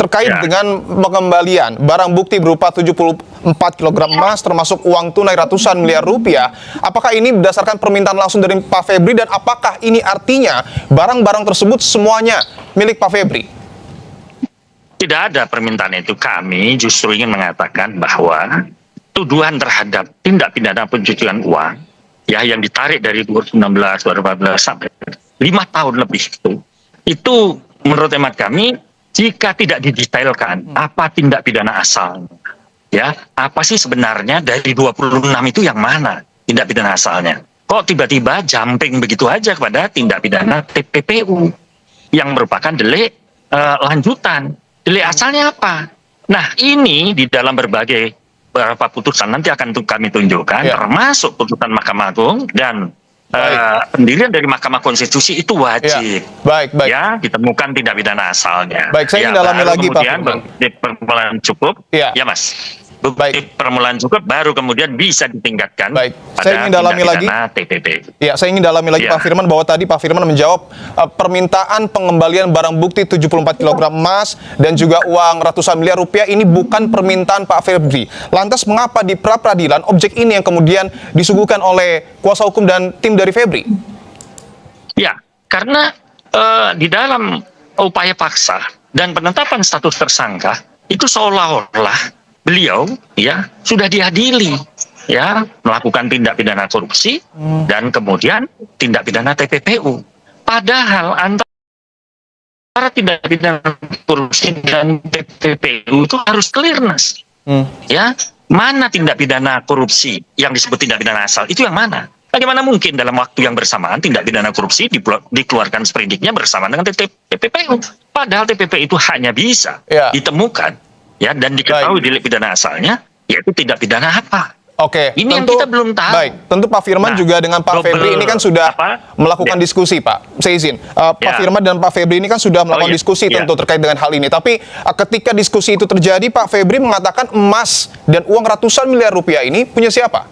terkait dengan pengembalian barang bukti berupa 74 kg emas termasuk uang tunai ratusan miliar rupiah. Apakah ini berdasarkan permintaan langsung dari Pak Febri dan apakah ini artinya barang-barang tersebut semuanya milik Pak Febri? Tidak ada permintaan itu. Kami justru ingin mengatakan bahwa tuduhan terhadap tindak pidana pencucian uang ya yang ditarik dari 2016, 2014 sampai 5 tahun lebih itu menurut hemat kami, jika tidak didetailkan apa tindak pidana asal, ya apa sih sebenarnya dari 26 itu yang mana tindak pidana asalnya? Kok tiba-tiba jumping begitu aja kepada tindak pidana TPPU yang merupakan delik lanjutan? Delik asalnya apa? Nah ini di dalam berbagai beberapa putusan nanti akan kami tunjukkan, termasuk putusan Mahkamah Agung dan pendirian dari Mahkamah Konstitusi itu wajib ya ditemukan tindak pidana asalnya. Baik, saya ingin dalami lagi Pak Firman. Bukti permulaan cukup, ya Mas. Bukti permulaan cukup baru kemudian bisa ditingkatkan. Baik, pada saya ingin dalami lagi. TPP. Ya, saya ingin dalami lagi Pak Firman bahwa tadi Pak Firman menjawab permintaan pengembalian barang bukti 74 kg emas dan juga uang ratusan miliar rupiah ini bukan permintaan Pak Febri. Lantas mengapa di pra peradilan objek ini yang kemudian disuguhkan oleh kuasa hukum dan tim dari Febri? Ya, karena di dalam upaya paksa dan penetapan status tersangka itu seolah-olah beliau ya sudah diadili ya melakukan tindak pidana korupsi dan kemudian tindak pidana TPPU. Padahal antara tindak pidana korupsi dan TPPU itu harus clearness. Ya, mana tindak pidana korupsi yang disebut tindak pidana asal itu yang mana? Bagaimana mungkin dalam waktu yang bersamaan tindak pidana korupsi dikeluarkan sprindiknya bersamaan dengan TPPU? Padahal TPP itu hanya bisa ditemukan ya dan diketahui delik pidana asalnya yaitu tidak pidana apa. Oke, ini tentu, yang kita belum tahu. Baik, tentu Pak Firman juga dengan Pak Febri ini kan sudah melakukan diskusi, Pak. Saya izin, Pak Firman dan Pak Febri ini kan sudah melakukan diskusi tentu terkait dengan hal ini. Tapi ketika diskusi itu terjadi, Pak Febri mengatakan emas dan uang ratusan miliar rupiah ini punya siapa?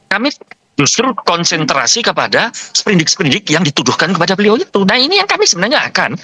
Kami justru konsentrasi kepada sprindik-sprindik yang dituduhkan kepada beliau itu. Nah ini yang kami sebenarnya akan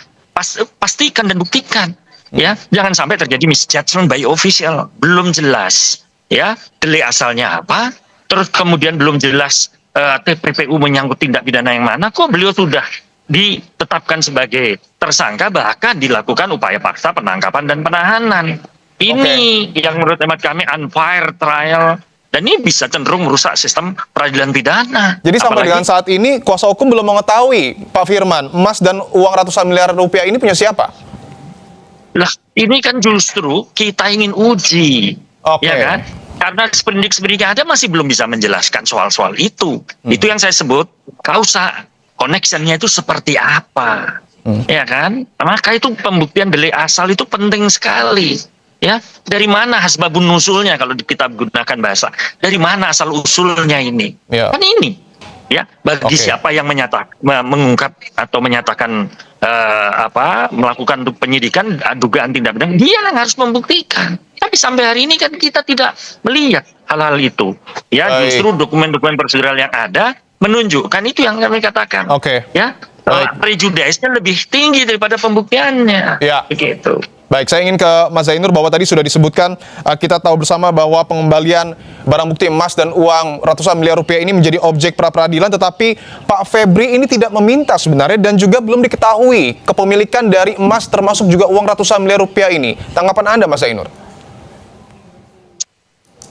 pastikan dan buktikan. Ya, jangan sampai terjadi misjudgment by official, belum jelas ya delik asalnya apa, terus kemudian belum jelas TPPU menyangkut tindak pidana yang mana, kok beliau sudah ditetapkan sebagai tersangka bahkan dilakukan upaya paksa penangkapan dan penahanan. Ini yang menurut hemat kami unfair trial dan ini bisa cenderung merusak sistem peradilan pidana. Jadi sampai dengan saat ini kuasa hukum belum mengetahui Pak Firman emas dan uang ratusan miliar rupiah ini punya siapa? Lah, ini kan justru kita ingin uji, ya kan? Karena sprindik-sprindik yang ada masih belum bisa menjelaskan soal-soal itu. Itu yang saya sebut kausa connection-nya itu seperti apa, ya kan? Maka itu pembuktian delik asal itu penting sekali. Ya, dari mana asbabun nusulnya kalau kita gunakan bahasa? Dari mana asal usulnya ini? Kan ini, ya. Bagi siapa yang mengungkap atau menyatakan melakukan penyidikan dugaan tindak pidana, dia yang harus membuktikan. Tapi sampai hari ini kan kita tidak melihat hal-hal itu. Ya, justru dokumen-dokumen prosedural yang ada menunjukkan itu yang kami katakan. Ya, prejudisnya lebih tinggi daripada pembuktiannya. Begitu. Baik, saya ingin ke Mas Zainur bahwa tadi sudah disebutkan, kita tahu bersama bahwa pengembalian barang bukti emas dan uang ratusan miliar rupiah ini menjadi objek pra-peradilan, tetapi Pak Febri ini tidak meminta sebenarnya dan juga belum diketahui kepemilikan dari emas termasuk juga uang ratusan miliar rupiah ini. Tanggapan Anda, Mas Zainur?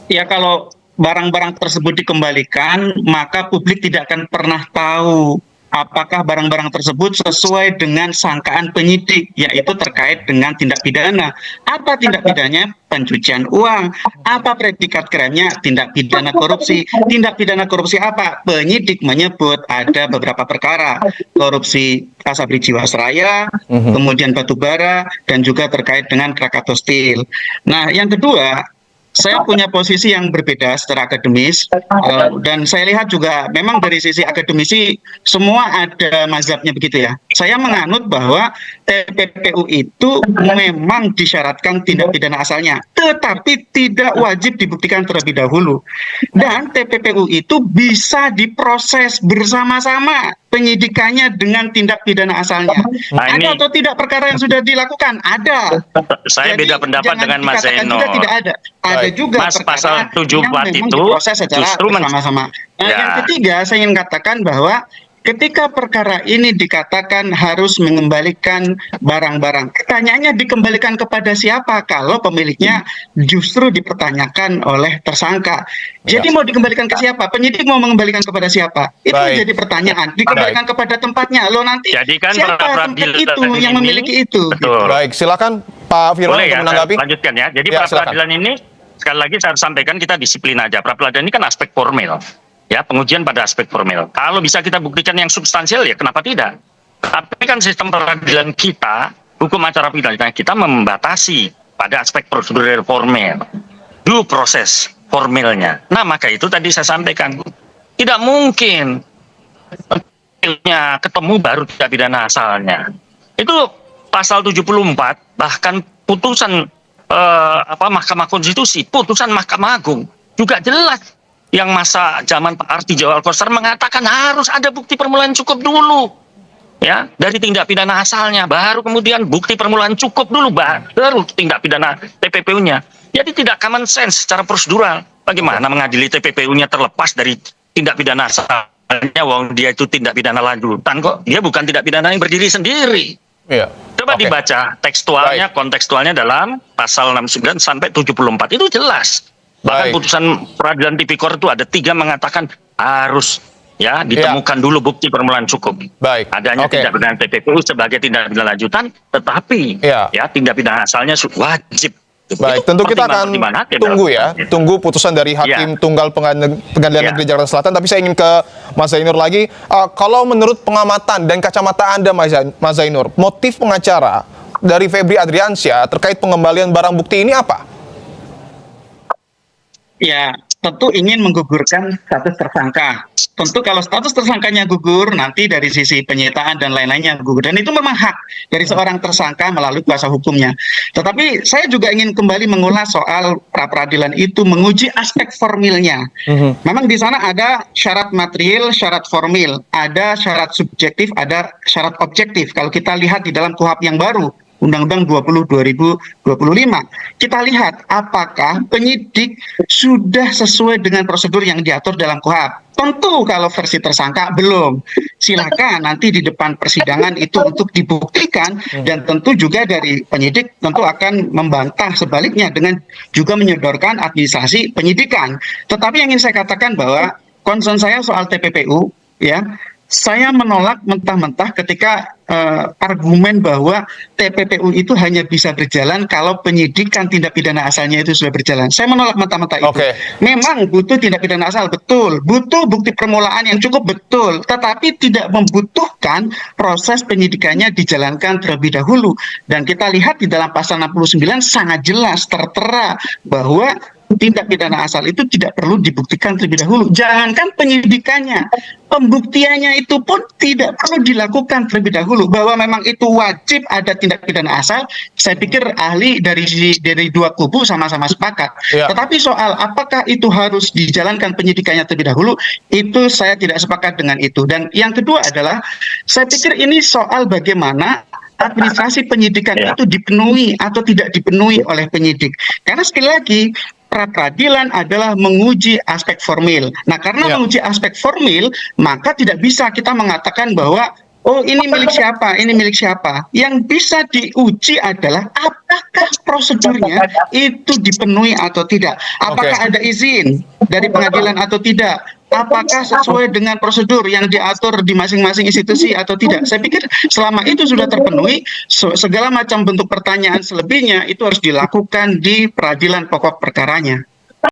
Ya, kalau barang-barang tersebut dikembalikan, maka publik tidak akan pernah tahu apakah barang-barang tersebut sesuai dengan sangkaan penyidik, yaitu terkait dengan tindak pidana. Apa tindak pidananya? Pencucian uang. Apa predikat krimnya? Tindak pidana korupsi. Tindak pidana korupsi apa? Penyidik menyebut ada beberapa perkara. Korupsi Asabri Jiwasraya, kemudian batubara, dan juga terkait dengan Krakatau Steel. Nah, yang kedua, saya punya posisi yang berbeda secara akademis, dan saya lihat juga memang dari sisi akademisi semua ada mazhabnya begitu ya. Saya menganut bahwa TPPU itu memang disyaratkan tindak pidana asalnya, tetapi tidak wajib dibuktikan terlebih dahulu. Dan TPPU itu bisa diproses bersama-sama penyidikannya dengan tindak pidana asalnya. Nah, Ada ini atau tidak perkara yang sudah dilakukan? Ada. saya Jadi, beda pendapat jangan dengan Mas dikatakan Zainur. juga tidak ada. Ada Baik. juga Mas, perkara pasal 74 yang memang itu diproses secara justru bersama-sama. Nah, Ya. yang ketiga, saya ingin katakan bahwa ketika perkara ini dikatakan harus mengembalikan barang-barang, pertanyaannya dikembalikan kepada siapa kalau pemiliknya justru dipertanyakan oleh tersangka. Jadi mau dikembalikan ke siapa? Penyidik mau mengembalikan kepada siapa? Itu Baik. jadi pertanyaan. Dikembalikan kepada tempatnya. Lo nanti Jadi kan siapa tempat pra-peradilan itu yang ini- memiliki itu? Betul. Baik, silakan Pak Firman Boleh untuk ya, menanggapi. saya lanjutkan ya. Jadi Ya, pra-peradilan ini sekali lagi saya harus sampaikan, kita disiplin aja. Pra-peradilan ini kan aspek formil. Ya, pengujian pada aspek formil. Kalau bisa kita buktikan yang substansial, ya kenapa tidak? Tapi kan sistem peradilan kita, hukum acara pidana kita membatasi pada aspek prosedur formil. Due proses formilnya. Nah, maka itu tadi saya sampaikan. Tidak mungkin ketemu baru tindak pidana asalnya. Itu pasal 74, bahkan putusan Mahkamah Konstitusi, putusan Mahkamah Agung juga jelas. Yang masa zaman Pak Arti Jawa Al-Kostar mengatakan harus ada bukti permulaan cukup dulu, ya, dari tindak pidana asalnya, baru kemudian bukti permulaan cukup dulu, baru tindak pidana TPPU-nya. Jadi tidak common sense secara prosedural. Bagaimana mengadili TPPU-nya terlepas dari tindak pidana asalnya, wong dia itu tindak pidana lanjutan kok, dia bukan tindak pidana yang berdiri sendiri. Iya. Coba Oke. dibaca tekstualnya, kontekstualnya dalam pasal 69 sampai 74 itu jelas. Bahkan Baik. putusan peradilan tipikor itu ada 3 mengatakan harus ya ditemukan dulu bukti permulaan cukup. Baik. Adanya Oke. tindak pidana TPPU sebagai tindak pidana lanjutan, tetapi Ya. ya tindak pidana asalnya wajib. Baik, Itu tentu kita akan pertimbangan hakim tunggu dalam- ya, tunggu putusan dari Hakim Tunggal Pengadilan Ya. Negeri Jakarta Selatan. Tapi saya ingin ke Mas Zainur lagi. Kalau menurut pengamatan dan kacamata Anda, Mas Zainur, motif pengacara dari Febri Adriansyah terkait pengembalian barang bukti ini apa? Ya, tentu ingin menggugurkan status tersangka. Tentu kalau status tersangkanya gugur, nanti dari sisi penyitaan dan lain-lainnya gugur. Dan itu memang hak dari seorang tersangka melalui kuasa hukumnya. Tetapi saya juga ingin kembali mengulas soal pra-peradilan itu, menguji aspek formilnya. Memang di sana ada syarat material, syarat formil, ada syarat subjektif, ada syarat objektif. Kalau kita lihat di dalam KUHP yang baru, Undang-Undang 20 2025. Kita lihat apakah penyidik sudah sesuai dengan prosedur yang diatur dalam KUHP. Tentu kalau versi tersangka belum. Silakan nanti di depan persidangan itu untuk dibuktikan, dan tentu juga dari penyidik tentu akan membantah sebaliknya dengan juga menyodorkan administrasi penyidikan. Tetapi yang ingin saya katakan bahwa concern saya soal TPPU, ya, saya menolak mentah-mentah ketika argumen bahwa TPPU itu hanya bisa berjalan kalau penyidikan tindak pidana asalnya itu sudah berjalan. Saya menolak mentah-mentah itu. Oke. Memang butuh tindak pidana asal, betul. Butuh bukti permulaan yang cukup, betul. Tetapi tidak membutuhkan proses penyidikannya dijalankan terlebih dahulu. Dan kita lihat di dalam pasal 69 sangat jelas tertera bahwa tindak pidana asal itu tidak perlu dibuktikan terlebih dahulu. Jangankan penyidikannya, pembuktiannya itu pun tidak perlu dilakukan terlebih dahulu. Bahwa memang itu wajib ada tindak pidana asal, saya pikir ahli dari dua kubu sama-sama sepakat. Ya. Tetapi soal apakah itu harus dijalankan penyidikannya terlebih dahulu, itu saya tidak sepakat dengan itu. Dan yang kedua adalah, saya pikir ini soal bagaimana administrasi penyidikan itu dipenuhi atau tidak dipenuhi oleh penyidik. Karena sekali lagi, pra-peradilan adalah menguji aspek formil. Nah, karena menguji aspek formil, maka tidak bisa kita mengatakan bahwa oh, ini milik siapa, ini milik siapa. Yang bisa diuji adalah apakah prosedurnya itu dipenuhi atau tidak. Apakah ada izin dari pengadilan atau tidak. Apakah sesuai dengan prosedur yang diatur di masing-masing institusi atau tidak. Saya pikir selama itu sudah terpenuhi, segala macam bentuk pertanyaan selebihnya itu harus dilakukan di peradilan pokok perkaranya.